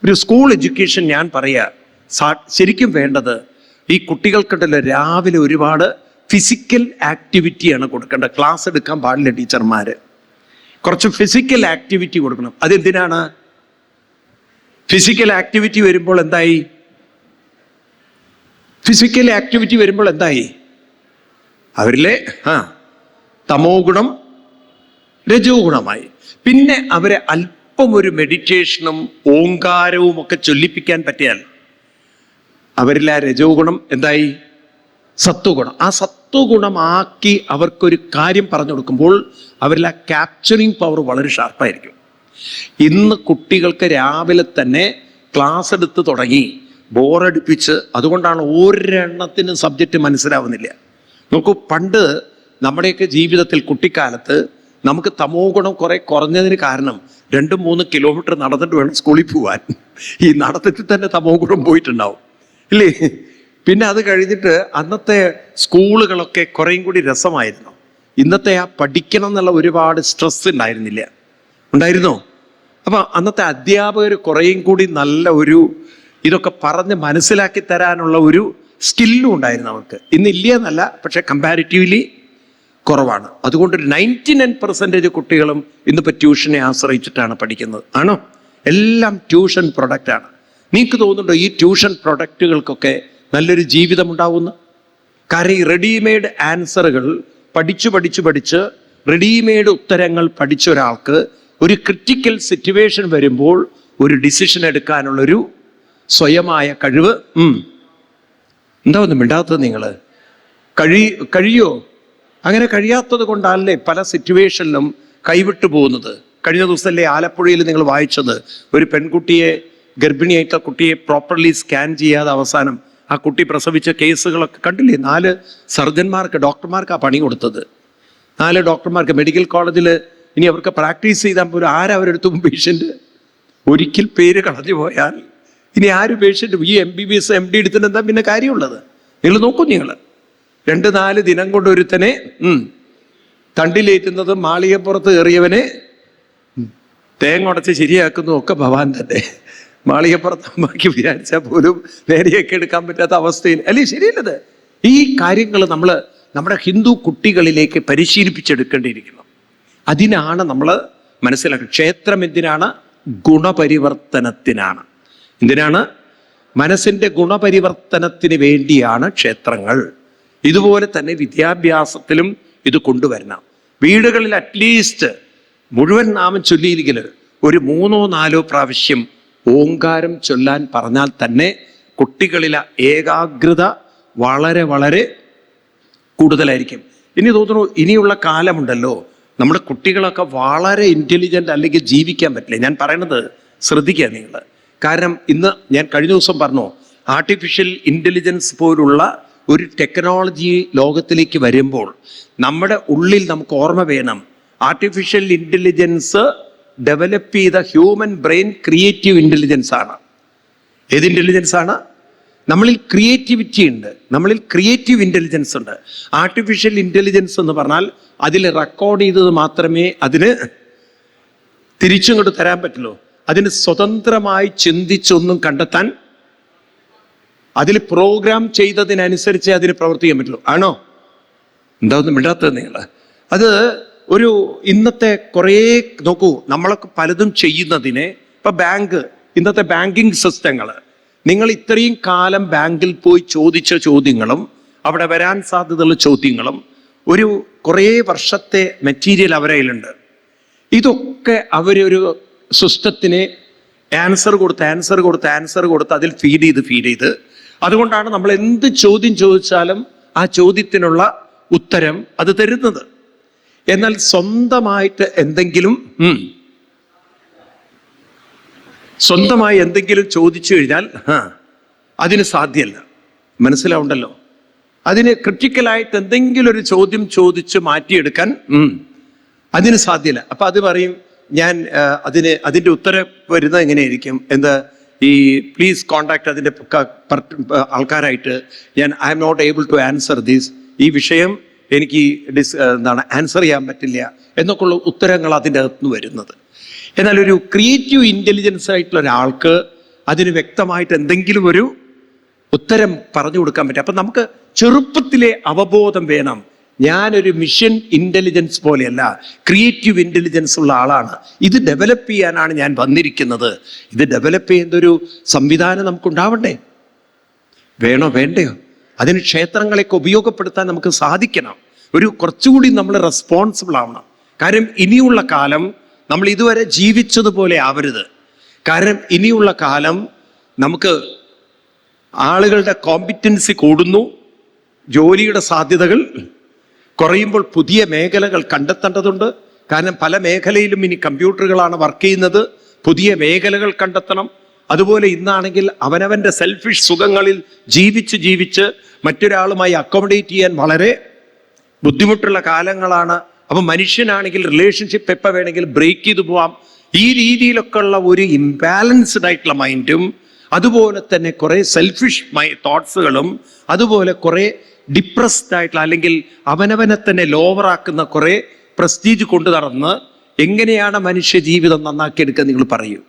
ഒരു school education ഞാൻ പറയാ ശരിക്കും വേണ്ടത് ഈ കുട്ടികൾക്കുണ്ടല്ലോ രാവിലെ ഒരുപാട് ഫിസിക്കൽ ആക്ടിവിറ്റിയാണ് കൊടുക്കേണ്ടത്. ക്ലാസ് എടുക്കാൻ പാടില്ല ടീച്ചർമാർ. കുറച്ച് ഫിസിക്കൽ ആക്ടിവിറ്റി കൊടുക്കണം. അതെന്തിനാണ്? ഫിസിക്കൽ ആക്ടിവിറ്റി വരുമ്പോൾ എന്തായി? ഫിസിക്കൽ ആക്ടിവിറ്റി വരുമ്പോൾ എന്തായി? അവരിലെ തമോ ഗുണം രജോ ഗുണമായി. പിന്നെ അവരെ അല്പം ഒരു മെഡിറ്റേഷനും ഓങ്കാരവും ഒക്കെ ചൊല്ലിപ്പിക്കാൻ പറ്റിയാൽ അവരിൽ ആ രജോ ഗുണം എന്തായി? സത്വഗുണം. ആ സത്വഗുണമാക്കി അവർക്കൊരു കാര്യം പറഞ്ഞു കൊടുക്കുമ്പോൾ അവരിൽ ആ ക്യാപ്ചറിങ് പവർ വളരെ ഷാർപ്പായിരിക്കും. ഇന്ന് കുട്ടികൾക്ക് രാവിലെ തന്നെ ക്ലാസ് എടുത്ത് തുടങ്ങി ബോറടിപ്പിച്ച്, അതുകൊണ്ടാണ് ഒരെണ്ണത്തിന് സബ്ജക്റ്റ് മനസ്സിലാവുന്നില്ല. നോക്കൂ, പണ്ട് നമ്മുടെയൊക്കെ ജീവിതത്തിൽ കുട്ടിക്കാലത്ത് നമുക്ക് തമോ ഗുണം കുറെ കുറഞ്ഞതിന് കാരണം 2-3 കിലോമീറ്റർ നടന്നിട്ട് വേണം സ്കൂളിൽ പോവാൻ. ഈ നടത്തത്തിൽ തന്നെ തമോ ഗുണം പോയിട്ടുണ്ടാവും ഇല്ലേ? പിന്നെ അത് കഴിഞ്ഞിട്ട് അന്നത്തെ സ്കൂളുകളൊക്കെ കുറേയും കൂടി രസമായിരുന്നു. ഇന്നത്തെ ആ പഠിക്കണം എന്നുള്ള ഒരുപാട് സ്ട്രെസ് ഉണ്ടായിരുന്നോ? അപ്പൊ അന്നത്തെ അധ്യാപകർ കുറേയും കൂടി നല്ല ഒരു ഇതൊക്കെ പറഞ്ഞ് മനസ്സിലാക്കി തരാനുള്ള ഒരു സ്കില്ലും ഉണ്ടായിരുന്നു അവർക്ക്. ഇന്നില്ല എന്നല്ല, പക്ഷെ കമ്പാരിറ്റീവ്ലി കുറവാണ്. അതുകൊണ്ട് 99% കുട്ടികളും ഇന്നിപ്പോൾ ട്യൂഷനെ ആശ്രയിച്ചിട്ടാണ് പഠിക്കുന്നത്. ആണോ? എല്ലാം ട്യൂഷൻ പ്രൊഡക്റ്റാണ്. നിങ്ങൾക്ക് തോന്നുന്നുണ്ടോ ഈ ട്യൂഷൻ പ്രൊഡക്റ്റുകൾക്കൊക്കെ നല്ലൊരു ജീവിതം ഉണ്ടാവുന്നു? കാരണം ഈ റെഡിമെയ്ഡ് ആൻസറുകൾ പഠിച്ച് റെഡിമെയ്ഡ് ഉത്തരങ്ങൾ പഠിച്ച ഒരാൾക്ക് ഒരു ക്രിട്ടിക്കൽ സിറ്റുവേഷൻ വരുമ്പോൾ ഒരു ഡിസിഷൻ എടുക്കാനുള്ളൊരു സ്വയമായ കഴിവ് എന്താ ഒന്നും മിണ്ടാത്തത്? നിങ്ങൾ കഴിയോ? അങ്ങനെ കഴിയാത്തത് കൊണ്ടല്ലേ പല സിറ്റുവേഷനിലും കൈവിട്ടു പോകുന്നത്. കഴിഞ്ഞ ദിവസമല്ലേ ആലപ്പുഴയിൽ നിങ്ങൾ വായിച്ചത്, ഒരു പെൺകുട്ടിയെ, ഗർഭിണിയായിട്ടുള്ള കുട്ടിയെ പ്രോപ്പർലി സ്കാൻ ചെയ്യാതെ അവസാനം ആ കുട്ടി പ്രസവിച്ച കേസുകളൊക്കെ കണ്ടില്ലേ? 4 സർജന്മാർക്ക്, ഡോക്ടർമാർക്ക് ആ പണി കൊടുത്തത്. 4 ഡോക്ടർമാർക്ക് മെഡിക്കൽ കോളേജിൽ. ഇനി അവർക്ക് പ്രാക്ടീസ് ചെയ്താൽ പോലും ആരവരെടുത്തും പേഷ്യൻ്റ് ഒരിക്കൽ പേര് കളഞ്ഞു പോയാൽ ഇനി ആര് പേഷ്യൻ്റ് ഈ MBBS MD എടുത്തിട്ട് എന്താ പിന്നെ കാര്യമുള്ളത്? നിങ്ങൾ നോക്കൂ, നിങ്ങൾ 2-4 ദിനം കൊണ്ട് ഒരുത്തനെ തണ്ടിലേറ്റുന്നതും മാളികപ്പുറത്ത് കയറിയവനെ തേങ്ങ ഉടച്ച് ശരിയാക്കുന്നതും ഒക്കെ ഭഗവാൻ തന്നെ. മാളികപ്പുറത്ത് അമ്മയ്ക്ക് വിചാരിച്ചാൽ പോലും നേരെയൊക്കെ എടുക്കാൻ പറ്റാത്ത അവസ്ഥയിൽ അല്ലേ? ശരിയല്ലത്? ഈ കാര്യങ്ങൾ നമ്മൾ നമ്മുടെ ഹിന്ദു കുട്ടികളിലേക്ക് പരിശീലിപ്പിച്ചെടുക്കേണ്ടിയിരിക്കുന്നു. അതിനാണ് നമ്മൾ മനസ്സിലാക്കുക. ക്ഷേത്രം എന്തിനാണ്? ഗുണപരിവർത്തനത്തിനാണ്. എന്തിനാണ്? മനസ്സിൻ്റെ ഗുണപരിവർത്തനത്തിന് വേണ്ടിയാണ് ക്ഷേത്രങ്ങൾ. ഇതുപോലെ തന്നെ വിദ്യാഭ്യാസത്തിലും ഇത് കൊണ്ടുവരണം. വീടുകളിൽ അറ്റ്ലീസ്റ്റ് മുഴുവൻ നാമം ചൊല്ലിയിരിക്കല് ഒരു 3-4 പ്രാവശ്യം ഓങ്കാരം ചൊല്ലാൻ പറഞ്ഞാൽ തന്നെ കുട്ടികളിലെ ഏകാഗ്രത വളരെ വളരെ കൂടുതലായിരിക്കും. ഇനി തോന്നുന്നു ഇനിയുള്ള കാലമുണ്ടല്ലോ, നമ്മുടെ കുട്ടികളൊക്കെ വളരെ ഇൻ്റലിജൻ്റ് അല്ലെങ്കിൽ ജീവിക്കാൻ പറ്റില്ല. ഞാൻ പറയണത് ശ്രദ്ധിക്കുക നിങ്ങൾ. കാരണം ഇന്ന് ഞാൻ കഴിഞ്ഞ ദിവസം പറഞ്ഞു, ആർട്ടിഫിഷ്യൽ ഇൻ്റലിജൻസ് പോലുള്ള ഒരു ടെക്നോളജി ലോകത്തിലേക്ക് വരുമ്പോൾ നമ്മുടെ ഉള്ളിൽ നമുക്ക് ഓർമ്മ വേണം, ആർട്ടിഫിഷ്യൽ ഇൻ്റലിജൻസ് ഡെവലപ്പ് ചെയ്ത ഹ്യൂമൻ ബ്രെയിൻ ക്രിയേറ്റീവ് ഇൻ്റലിജൻസ് ആണ്. ഏത് ഇൻ്റലിജൻസ് ആണ്? നമ്മളിൽ ക്രിയേറ്റിവിറ്റി ഉണ്ട്, നമ്മളിൽ ക്രിയേറ്റീവ് ഇൻ്റലിജൻസ് ഉണ്ട്. ആർട്ടിഫിഷ്യൽ ഇൻ്റലിജൻസ് എന്ന് പറഞ്ഞാൽ അതിൽ റെക്കോർഡ് ചെയ്തത് മാത്രമേ അതിന് തിരിച്ചിങ്ങോട്ട് തരാൻ പറ്റുള്ളൂ. അതിന് സ്വതന്ത്രമായി ചിന്തിച്ചൊന്നും കണ്ടെത്താൻ, അതിൽ പ്രോഗ്രാം ചെയ്തതിനനുസരിച്ച് അതിന് പ്രവർത്തിക്കാൻ പറ്റുള്ളൂ. ആണോ? എന്താ ഒന്നും മിണ്ടാത്തത് നിങ്ങൾ? അത് ഒരു ഇന്നത്തെ കുറേ നോക്കൂ, നമ്മളൊക്കെ പലതും ചെയ്യുന്നതിന് ഇപ്പം ഇന്നത്തെ ബാങ്കിങ് സിസ്റ്റങ്ങൾ, നിങ്ങൾ ഇത്രയും കാലം ബാങ്കിൽ പോയി ചോദിച്ച ചോദ്യങ്ങളും അവിടെ വരാൻ സാധ്യതയുള്ള ചോദ്യങ്ങളും ഒരു കുറേ വർഷത്തെ മെറ്റീരിയൽ അവരെ കയ്യിലുണ്ട്. ഇതൊക്കെ അവരൊരു സിസ്റ്റത്തിന് ആൻസർ കൊടുത്ത് അതിൽ ഫീഡ് ചെയ്ത് അതുകൊണ്ടാണ് നമ്മൾ എന്ത് ചോദ്യം ചോദിച്ചാലും ആ ചോദ്യത്തിനുള്ള ഉത്തരം അത് തരുന്നത്. എന്നാൽ സ്വന്തമായി എന്തെങ്കിലും ചോദിച്ചു കഴിഞ്ഞാൽ അതിന് സാധ്യമല്ല. മനസ്സിലാവുണ്ടല്ലോ? അതിന് ക്രിട്ടിക്കലായിട്ട് എന്തെങ്കിലും ഒരു ചോദ്യം ചോദിച്ച് മാറ്റിയെടുക്കാൻ അതിന് സാധ്യമല്ല. അപ്പൊ അത് പറയും, ഞാൻ അതിൻ്റെ ഉത്തരം വരുന്നത് എങ്ങനെയായിരിക്കും? എന്താ ഈ പ്ലീസ് കോണ്ടാക്ട് അതിൻ്റെ ആൾക്കാരായിട്ട്, I am not able to answer this, ഈ വിഷയം എനിക്ക് ആൻസർ ചെയ്യാൻ പറ്റില്ല എന്നൊക്കെയുള്ള ഉത്തരങ്ങൾ അതിൻ്റെ അകത്തുനിന്ന് വരുന്നത്. എന്നാൽ ഒരു ക്രിയേറ്റീവ് ഇൻ്റലിജൻസ് ആയിട്ടുള്ള ഒരാൾക്ക് അതിന് വ്യക്തമായിട്ട് എന്തെങ്കിലും ഒരു ഉത്തരം പറഞ്ഞു കൊടുക്കാൻ പറ്റും. അപ്പം നമുക്ക് ചെറുപ്പത്തിലെ അവബോധം വേണം. ഞാനൊരു മിഷൻ ഇൻ്റലിജൻസ് പോലെയല്ല, ക്രിയേറ്റീവ് ഇൻ്റലിജൻസ് ഉള്ള ആളാണ്. ഇത് ഡെവലപ്പ് ചെയ്യാനാണ് ഞാൻ വന്നിരിക്കുന്നത്. ഇത് ഡെവലപ്പ് ചെയ്യുന്ന ഒരു സംവിധാനം നമുക്കുണ്ടാവണ്ടേ? വേണോ വേണ്ടയോ? അതിന് ക്ഷേത്രങ്ങളെയൊക്കെ ഉപയോഗപ്പെടുത്താൻ നമുക്ക് സാധിക്കണം. ഒരു കുറച്ചുകൂടി നമ്മൾ റെസ്പോൺസിബിൾ ആവണം. കാര്യം ഇനിയുള്ള കാലം നമ്മൾ ഇതുവരെ ജീവിച്ചതുപോലെ ആവരുത്. കാരണം ഇനിയുള്ള കാലം നമുക്ക് ആളുകളുടെ കോമ്പിറ്റൻസി കൂടുന്നു, ജോലിയുടെ സാധ്യതകൾ കുറയുമ്പോൾ പുതിയ മേഖലകൾ കണ്ടെത്തേണ്ടതുണ്ട്. കാരണം പല മേഖലയിലും ഇനി കമ്പ്യൂട്ടറുകളാണ് വർക്ക് ചെയ്യുന്നത്. പുതിയ മേഖലകൾ കണ്ടെത്തണം. അതുപോലെ ഇന്നാണെങ്കിൽ അവനവൻ്റെ സെൽഫിഷ് സുഖങ്ങളിൽ ജീവിച്ച് മറ്റൊരാളുമായി അക്കോമഡേറ്റ് ചെയ്യാൻ വളരെ ബുദ്ധിമുട്ടുള്ള കാലങ്ങളാണ്. അപ്പം മനുഷ്യനാണെങ്കിൽ റിലേഷൻഷിപ്പ് എപ്പോൾ വേണമെങ്കിലും ബ്രേക്ക് ചെയ്തു പോവാം. ഈ രീതിയിലൊക്കെ ഉള്ള ഒരു ഇംബാലൻസ്ഡ് ആയിട്ടുള്ള മൈൻഡും അതുപോലെ തന്നെ കുറേ സെൽഫിഷ് തോട്ട്സുകളും അതുപോലെ കുറേ ഡിപ്രസ്ഡ് ആയിട്ടുള്ള അല്ലെങ്കിൽ അവനവനെ തന്നെ ലോവറാക്കുന്ന കുറേ പ്രസ്റ്റീജ് കൊണ്ടു നടന്ന് എങ്ങനെയാണ് മനുഷ്യ ജീവിതം നന്നാക്കിയെടുക്കുക നിങ്ങൾ പറയൂ.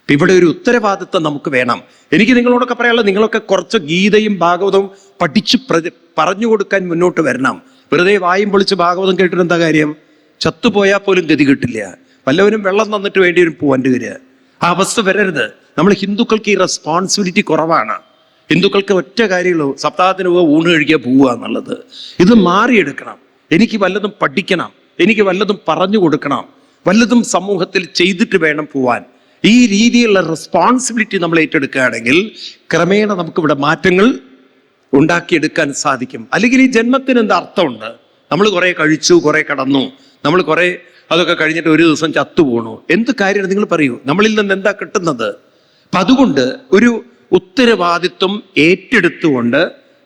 ഇപ്പം ഇവിടെ ഒരു ഉത്തരവാദിത്വം നമുക്ക് വേണം. എനിക്ക് നിങ്ങളോടൊക്കെ പറയാനുള്ളത്, നിങ്ങളൊക്കെ കുറച്ച് ഗീതയും ഭാഗവതവും പഠിച്ച് പറഞ്ഞു കൊടുക്കാൻ മുന്നോട്ട് വരണം. വെറുതെ വായും പൊളിച്ച് ഭാഗവതം കേട്ടിട്ട് എന്താ കാര്യം? ചത്തുപോയാൽ പോലും ഗതി കിട്ടില്ല. വല്ലവരും വെള്ളം തന്നിട്ട് വേണ്ടി വരും പോവാൻ്റെ വരിക. ആ അവസ്ഥ വരരുത്. നമ്മൾ ഹിന്ദുക്കൾക്ക് ഈ റെസ്പോൺസിബിലിറ്റി കുറവാണ്. ഹിന്ദുക്കൾക്ക് ഒറ്റ കാര്യമുള്ളൂ, സപ്താഹത്തിന് പോവുക, ഊണ് കഴിക്കുക, പോവുക എന്നുള്ളത്. ഇത് മാറിയെടുക്കണം. എനിക്ക് വല്ലതും പഠിക്കണം, എനിക്ക് വല്ലതും പറഞ്ഞു കൊടുക്കണം, വല്ലതും സമൂഹത്തിൽ ചെയ്തിട്ട് വേണം പോവാൻ. ഈ രീതിയിലുള്ള റെസ്പോൺസിബിലിറ്റി നമ്മൾ ഏറ്റെടുക്കുകയാണെങ്കിൽ ക്രമേണ നമുക്കിവിടെ മാറ്റങ്ങൾ ഉണ്ടാക്കിയെടുക്കാൻ സാധിക്കും. അല്ലെങ്കിൽ ഈ ജന്മത്തിന് എന്താ അർത്ഥമുണ്ട്? നമ്മൾ കുറേ കഴിച്ചു, കുറേ കടന്നു, നമ്മൾ കുറേ അതൊക്കെ കഴിഞ്ഞിട്ട് ഒരു ദിവസം ചത്തുപോകണു. എന്ത് കാര്യമാണ് നിങ്ങൾ പറയൂ? നമ്മളിൽ നിന്ന് എന്താ കിട്ടുന്നത്? അപ്പം അതുകൊണ്ട് ഒരു ഉത്തരവാദിത്വം ഏറ്റെടുത്തുകൊണ്ട്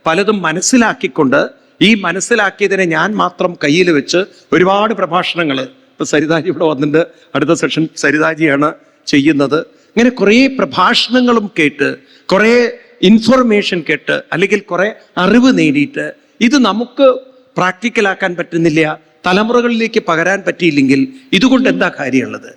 പലതും മനസ്സിലാക്കിക്കൊണ്ട് ഈ മനസ്സിലാക്കിയതിനെ ഞാൻ മാത്രം കയ്യിൽ വെച്ച് ഒരുപാട് പ്രഭാഷണങ്ങൾ, ഇപ്പം സരിതാജി ഇവിടെ വന്നിട്ട് അടുത്ത സെഷൻ സരിതാജിയാണ് ചെയ്യുന്നത്. ഇങ്ങനെ കുറേ പ്രഭാഷണങ്ങളും കേട്ട് കുറേ ഇൻഫർമേഷൻ കേട്ട് അല്ലെങ്കിൽ കുറേ അറിവ് നേടിയിട്ട് ഇത് നമുക്ക് പ്രാക്ടിക്കലാക്കാൻ പറ്റുന്നില്ല, തലമുറകളിലേക്ക് പകരാൻ പറ്റിയില്ലെങ്കിൽ ഇതുകൊണ്ട് എന്താ കാര്യമുള്ളത്?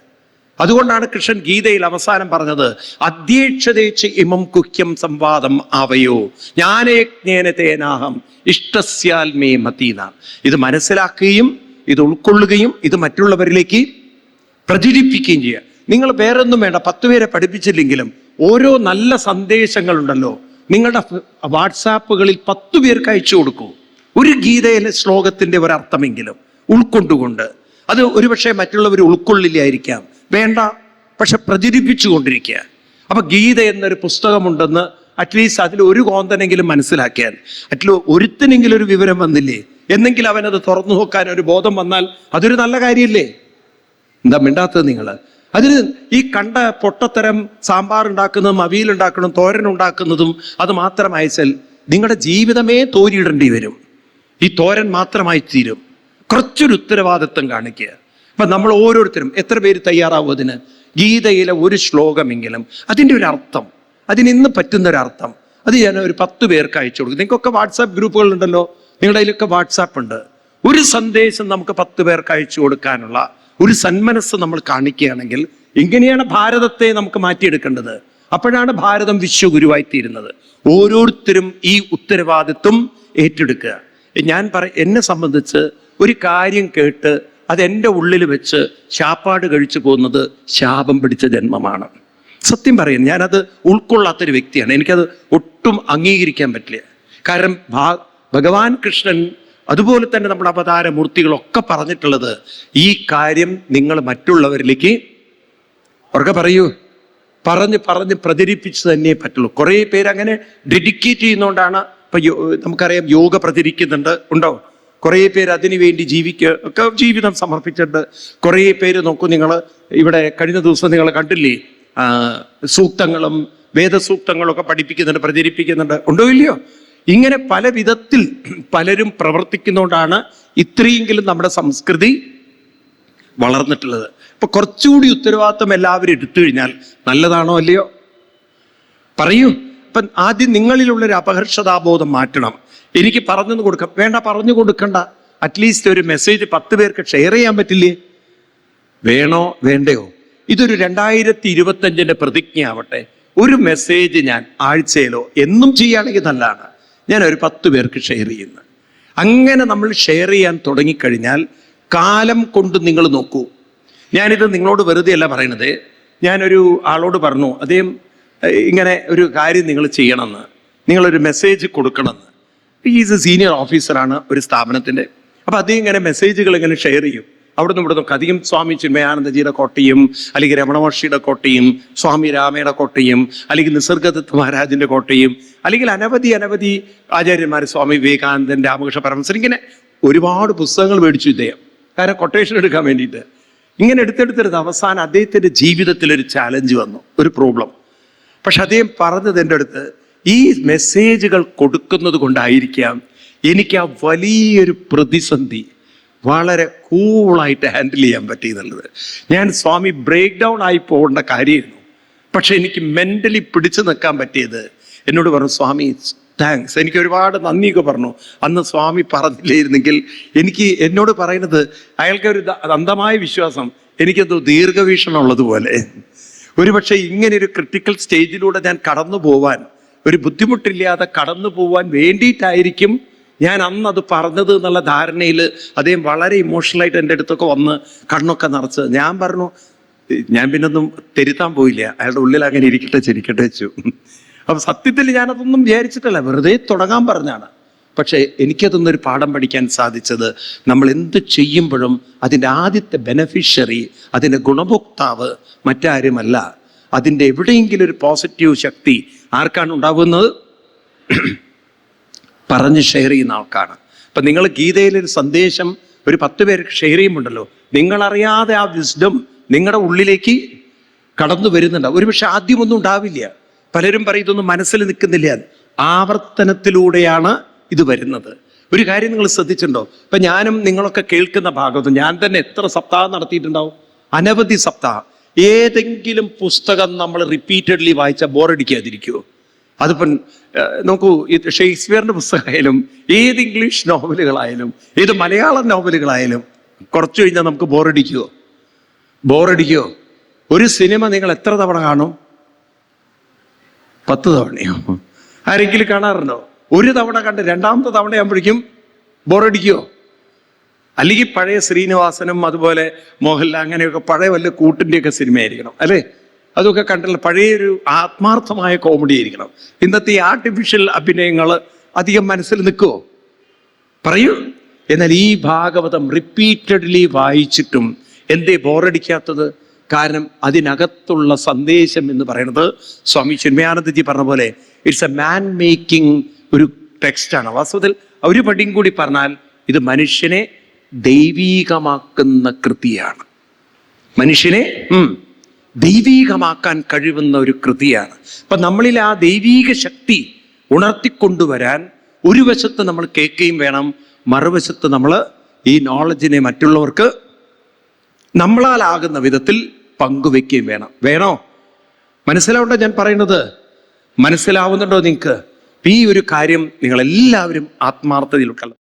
അതുകൊണ്ടാണ് കൃഷ്ണൻ ഗീതയിൽ അവസാനം പറഞ്ഞത്, അധ്യേക്ഷതേച്ച് ഇമം കുഹ്യം സംവാദം ആവയോ ജ്ഞാനയജ്ഞേനതേനാഹം ഇഷ്ടസ്യാൽ മേ മതീന. ഇത് മനസ്സിലാക്കുകയും ഇത് ഉൾക്കൊള്ളുകയും ഇത് മറ്റുള്ളവരിലേക്ക് പ്രചരിപ്പിക്കുകയും ചെയ്യുക. നിങ്ങൾ വേറൊന്നും വേണ്ട, 10 പേരെ പഠിപ്പിച്ചില്ലെങ്കിലും ഓരോ നല്ല സന്ദേശങ്ങളുണ്ടല്ലോ നിങ്ങളുടെ വാട്സാപ്പുകളിൽ 10 പേർക്ക് അയച്ചു കൊടുക്കൂ. ഒരു ഗീതയിലെ ശ്ലോകത്തിൻ്റെ ഒരർത്ഥമെങ്കിലും ഉൾക്കൊണ്ടുകൊണ്ട്. അത് ഒരുപക്ഷെ മറ്റുള്ളവർ ഉൾക്കൊള്ളില്ലായിരിക്കാം, വേണ്ട, പക്ഷെ പ്രചരിപ്പിച്ചു കൊണ്ടിരിക്കുക. അപ്പൊ ഗീത എന്നൊരു പുസ്തകമുണ്ടെന്ന് അറ്റ്ലീസ്റ്റ് അതിൽ ഒരു കോന്തനെങ്കിലും മനസ്സിലാക്കിയാൽ, അറ്റ്ലീസ്റ്റ് ഒരുത്തിനെങ്കിലും ഒരു വിവരം വന്നില്ലേ, എന്നെങ്കിലും അവനത് തുറന്നു നോക്കാൻ ഒരു ബോധം വന്നാൽ അതൊരു നല്ല കാര്യമില്ലേ? എന്താ മിണ്ടാത്തത് നിങ്ങൾ? അതിന് ഈ കണ്ട പൊട്ടത്തരം സാമ്പാർ ഉണ്ടാക്കുന്നതും അവിയൽ ഉണ്ടാക്കുന്നതും തോരൻ ഉണ്ടാക്കുന്നതും അത് മാത്രം അയച്ചാൽ നിങ്ങളുടെ ജീവിതമേ തോരിയിടേണ്ടി വരും. ഈ തോരൻ മാത്രമായി തീരും. കുറച്ചൊരു ഉത്തരവാദിത്വം കാണിക്കുക. അപ്പം നമ്മൾ ഓരോരുത്തരും എത്ര പേര് തയ്യാറാവും അതിന്? ഗീതയിലെ ഒരു ശ്ലോകമെങ്കിലും അതിൻ്റെ ഒരു അർത്ഥം, അതിന് ഇന്ന് പറ്റുന്നൊരർത്ഥം അത് ഞാൻ ഒരു 10 പേർക്ക് അയച്ചു കൊടുക്കും. നിങ്ങൾക്കൊക്കെ വാട്സാപ്പ് ഗ്രൂപ്പുകളുണ്ടല്ലോ, നിങ്ങളുടെ അതിലൊക്കെ വാട്സാപ്പ് ഉണ്ട്. ഒരു സന്ദേശം നമുക്ക് 10 പേർക്ക് അയച്ചു കൊടുക്കാനുള്ള ഒരു സന്മനസ് നമ്മൾ കാണിക്കുകയാണെങ്കിൽ ഇങ്ങനെയാണ് ഭാരതത്തെ നമുക്ക് മാറ്റിയെടുക്കേണ്ടത്. അപ്പോഴാണ് ഭാരതം വിശ്വഗുരുവായിത്തീരുന്നത്. ഓരോരുത്തരും ഈ ഉത്തരവാദിത്വം ഏറ്റെടുക്കുക. ഞാൻ എന്നെ സംബന്ധിച്ച് ഒരു കാര്യം കേട്ട് അതെൻ്റെ ഉള്ളിൽ വെച്ച് ശാപ്പാട് കഴിച്ചു പോകുന്നത് ശാപം പിടിച്ച ജന്മമാണ്. സത്യം പറയുന്നു, ഞാനത് ഉൾക്കൊള്ളാത്തൊരു വ്യക്തിയാണ്. എനിക്കത് ഒട്ടും അംഗീകരിക്കാൻ പറ്റില്ല. കാരണം ഭഗവാൻ കൃഷ്ണൻ അതുപോലെ തന്നെ നമ്മുടെ അവതാരമൂർത്തികളൊക്കെ പറഞ്ഞിട്ടുള്ളത് ഈ കാര്യം നിങ്ങൾ മറ്റുള്ളവരിലേക്ക് ഉറക്കെ പറയൂ, പറഞ്ഞ് പ്രചരിപ്പിച്ച് തന്നെ പറ്റുള്ളൂ. കുറേ പേര് അങ്ങനെ ഡെഡിക്കേറ്റ് ചെയ്യുന്നതുകൊണ്ടാണ്. ഇപ്പം നമുക്കറിയാം യോഗ പ്രചരിക്കുന്നുണ്ട്, ഉണ്ടോ? കുറേ പേര് അതിനു വേണ്ടി ഒക്കെ ജീവിതം സമർപ്പിച്ചിട്ടുണ്ട്. കുറേ പേര് നോക്കൂ, നിങ്ങൾ ഇവിടെ കഴിഞ്ഞ ദിവസം നിങ്ങൾ കണ്ടില്ലേ, സൂക്തങ്ങളും വേദസൂക്തങ്ങളും ഒക്കെ പഠിപ്പിക്കുന്നുണ്ട്, പ്രചരിപ്പിക്കുന്നുണ്ട്, ഉണ്ടോ ഇല്ലയോ? ഇങ്ങനെ പല വിധത്തിൽ പലരും പ്രവർത്തിക്കുന്നതുകൊണ്ടാണ് ഇത്രയെങ്കിലും നമ്മുടെ സംസ്കൃതി വളർന്നിട്ടുള്ളത്. ഇപ്പൊ കുറച്ചുകൂടി ഉത്തരവാദിത്വം എല്ലാവരും എടുത്തു കഴിഞ്ഞാൽ നല്ലതാണോ അല്ലയോ? പറയൂ. ഇപ്പം ആദ്യം നിങ്ങളിലുള്ളൊരു അപഹർഷതാബോധം മാറ്റണം. എനിക്ക് പറഞ്ഞു കൊടുക്കാം, വേണ്ട, പറഞ്ഞു കൊടുക്കണ്ട, അറ്റ്ലീസ്റ്റ് ഒരു മെസ്സേജ് 10 പേർക്ക് ഷെയർ ചെയ്യാൻ പറ്റില്ലേ? വേണോ വേണ്ടയോ? ഇതൊരു 2025 പ്രതിജ്ഞ ആവട്ടെ. ഒരു മെസ്സേജ് ഞാൻ ആഴ്ചയിലോ എന്നും ചെയ്യുകയാണെങ്കിൽ നല്ലതാണ്, ഞാൻ ഒരു 10 പേർക്ക് ഷെയർ ചെയ്യുന്നത്. അങ്ങനെ നമ്മൾ ഷെയർ ചെയ്യാൻ തുടങ്ങിക്കഴിഞ്ഞാൽ കാലം കൊണ്ട് നിങ്ങൾ നോക്കൂ. ഞാനിത് നിങ്ങളോട് വെറുതെ അല്ല പറയണത്. ഞാനൊരു ആളോട് പറഞ്ഞു, അദ്ദേഹം ഇങ്ങനെ ഒരു കാര്യം നിങ്ങൾ ചെയ്യണമെന്ന്, നിങ്ങളൊരു മെസ്സേജ് കൊടുക്കണമെന്ന്. ഈസ് എ സീനിയർ ഓഫീസറാണ് ഒരു സ്ഥാപനത്തിൻ്റെ. അപ്പോൾ അദ്ദേഹം ഇങ്ങനെ മെസ്സേജുകൾ ഇങ്ങനെ ഷെയർ ചെയ്യും. അവിടുന്ന് ഇവിടുന്ന് അധികം സ്വാമി ചിന്മയാനന്ദജിയുടെ കോട്ടയും, അല്ലെങ്കിൽ രമണ മഹർഷിയുടെ കോട്ടയും, സ്വാമി രാമയുടെ കോട്ടയും, അല്ലെങ്കിൽ നിസർഗദത്ത് മഹാരാജിൻ്റെ കോട്ടയും, അല്ലെങ്കിൽ അനവധി ആചാര്യന്മാർ, സ്വാമി വിവേകാനന്ദൻ, രാമകൃഷ്ണ പരമഹംസൻ, ഇങ്ങനെ ഒരുപാട് പുസ്തകങ്ങൾ മേടിച്ചു ഇദ്ദേഹം, കാരണം കൊട്ടേഷൻ എടുക്കാൻ വേണ്ടിയിട്ട്. ഇങ്ങനെ എടുത്തെടുത്തെടുത്ത് അവസാനം അദ്ദേഹത്തിൻ്റെ ജീവിതത്തിൽ ഒരു ചാലഞ്ച് വന്നു, ഒരു പ്രോബ്ലം. പക്ഷെ അദ്ദേഹം പറഞ്ഞത് എൻ്റെ അടുത്ത്, ഈ മെസ്സേജുകൾ കൊടുക്കുന്നത് കൊണ്ടായിരിക്കാം എനിക്ക് ആ വലിയൊരു പ്രതിസന്ധി വളരെ കൂളായിട്ട് ഹാൻഡിൽ ചെയ്യാൻ പറ്റിയെന്നുള്ളത്. ഞാൻ സ്വാമി ബ്രേക്ക് ഡൗൺ ആയി പോകേണ്ട കാര്യമായിരുന്നു, പക്ഷെ എനിക്ക് മെൻ്റലി പിടിച്ചു നിൽക്കാൻ പറ്റിയത്. എന്നോട് പറഞ്ഞു, സ്വാമി താങ്ക്സ്, എനിക്ക് ഒരുപാട് നന്ദിയൊക്കെ പറഞ്ഞു. അന്ന് സ്വാമി പറഞ്ഞില്ലായിരുന്നെങ്കിൽ എന്നോട് പറയുന്നത്, അയാൾക്കൊരു അന്ധമായ വിശ്വാസം, എനിക്കെന്തോ ദീർഘവീക്ഷണം ഉള്ളതുപോലെ. ഒരുപക്ഷെ ഇങ്ങനെയൊരു ക്രിട്ടിക്കൽ സ്റ്റേജിലൂടെ ഞാൻ കടന്നു പോവാൻ, ഒരു ബുദ്ധിമുട്ടില്ലാതെ കടന്നു പോവാൻ വേണ്ടിയിട്ടായിരിക്കും ഞാൻ അന്ന് അത് പറഞ്ഞത് എന്നുള്ള ധാരണയിൽ അദ്ദേഹം വളരെ ഇമോഷണലായിട്ട് എൻ്റെ അടുത്തൊക്കെ വന്ന് കണ്ണൊക്കെ നിറച്ച്. ഞാൻ പറഞ്ഞു, ഞാൻ പിന്നൊന്നും തിരുത്താൻ പോയില്ല, അയാളുടെ ഉള്ളിൽ അങ്ങനെ ചിരിക്കട്ടെ വെച്ചു. അപ്പം സത്യത്തിൽ ഞാനതൊന്നും വിചാരിച്ചിട്ടല്ല, വെറുതെ തുടങ്ങാൻ പറഞ്ഞാണ്. പക്ഷേ എനിക്കതൊന്നൊരു പാഠം പഠിക്കാൻ സാധിച്ചത്, നമ്മൾ എന്ത് ചെയ്യുമ്പോഴും അതിൻ്റെ ആദ്യത്തെ ബെനഫിഷ്യറി, അതിൻ്റെ ഗുണഭോക്താവ് മറ്റാരുമല്ല, അതിൻ്റെ എവിടെയെങ്കിലും ഒരു പോസിറ്റീവ് ശക്തി ആർക്കാണ് ഉണ്ടാകുന്നത്? പറഞ്ഞ് ഷെയർ ചെയ്യുന്ന ആൾക്കാണ്. അപ്പം നിങ്ങൾ ഗീതയിലൊരു സന്ദേശം ഒരു 10 പേർക്ക് ഷെയർ ചെയ്യുമ്പോണ്ടല്ലോ, നിങ്ങളറിയാതെ ആ വിസ്ഡം നിങ്ങളുടെ ഉള്ളിലേക്ക് കടന്നു വരുന്നുണ്ടാവും. ഒരുപക്ഷെ ആദ്യമൊന്നും ഉണ്ടാവില്ല, പലരും പറയും ഇതൊന്നും മനസ്സിൽ നിൽക്കുന്നില്ല. ആവർത്തനത്തിലൂടെയാണ് ഇത് വരുന്നത്. ഒരു കാര്യം നിങ്ങൾ ശ്രദ്ധിച്ചിട്ടുണ്ടോ? ഇപ്പം ഞാനും നിങ്ങളൊക്കെ കേൾക്കുന്ന ഭാഗത്ത് ഞാൻ തന്നെ എത്ര സപ്താഹം നടത്തിയിട്ടുണ്ടാവും? അനവധി സപ്താഹം. ഏതെങ്കിലും പുസ്തകം നമ്മൾ റിപ്പീറ്റഡ്ലി വായിച്ചാൽ ബോറടിക്കാതിരിക്കുമോ? അതിപ്പം നോക്കൂ, ഷേക്സ്പിയറിൻ്റെ പുസ്തകമായാലും, ഏത് ഇംഗ്ലീഷ് നോവലുകളായാലും, ഏത് മലയാളം നോവലുകളായാലും കുറച്ച് കഴിഞ്ഞാൽ നമുക്ക് ബോറടിക്കുമോ? ഒരു സിനിമ നിങ്ങൾ എത്ര തവണ കാണും? 10 തവണയോ? ആരെങ്കിലും കാണാറുണ്ടോ? ഒരു തവണ കണ്ട് രണ്ടാമത്തെ തവണയാകുമ്പോഴേക്കും ബോറടിക്കുമോ? അല്ലെങ്കിൽ പഴയ ശ്രീനിവാസനും അതുപോലെ മോഹൻലാൽ അങ്ങനെയൊക്കെ പഴയ വല്ല കൂട്ടിൻ്റെയൊക്കെ സിനിമയായിരിക്കണം, അല്ലേ? അതൊക്കെ കണ്ടല്ലോ, പഴയൊരു ആത്മാർത്ഥമായ കോമഡി ആയിരിക്കണം. ഇന്നത്തെ ഈ ആർട്ടിഫിഷ്യൽ അഭിനയങ്ങൾ അധികം മനസ്സിൽ നിൽക്കുമോ? പറയൂ. എന്നാൽ ഈ ഭാഗവതം റിപ്പീറ്റഡ്ലി വായിച്ചിട്ടും എന്തേ ബോറടിക്കാത്തത്? കാരണം അതിനകത്തുള്ള സന്ദേശം എന്ന് പറയുന്നത് സ്വാമി ചിന്മയാനന്ദജി പറഞ്ഞ പോലെ ഇറ്റ്സ് എ മാൻ മേക്കിംഗ് ഒരു ടെക്സ്റ്റാണ്. വാസ്തവത്തിൽ ഒരു പടിയും കൂടി പറഞ്ഞാൽ ഇത് മനുഷ്യനെ ദൈവീകമാക്കുന്ന കൃതിയാണ്. മനുഷ്യനെ ദൈവീകമാക്കാൻ കഴിവുന്ന ഒരു കൃതിയാണ്. അപ്പം നമ്മളിൽ ആ ദൈവീക ശക്തി ഉണർത്തിക്കൊണ്ടുവരാൻ ഒരു വശത്ത് നമ്മൾ കേൾക്കുകയും വേണം, മറുവശത്ത് നമ്മൾ ഈ നോളജിനെ മറ്റുള്ളവർക്ക് നമ്മളാലാകുന്ന വിധത്തിൽ പങ്കുവെക്കുകയും വേണോ? മനസ്സിലാവുണ്ടോ ഞാൻ പറയുന്നത്? മനസ്സിലാവുന്നുണ്ടോ നിങ്ങൾക്ക്? ഈ ഒരു കാര്യം നിങ്ങളെല്ലാവരും ആത്മാർത്ഥതയിൽ ഉൾക്കൊള്ളണം.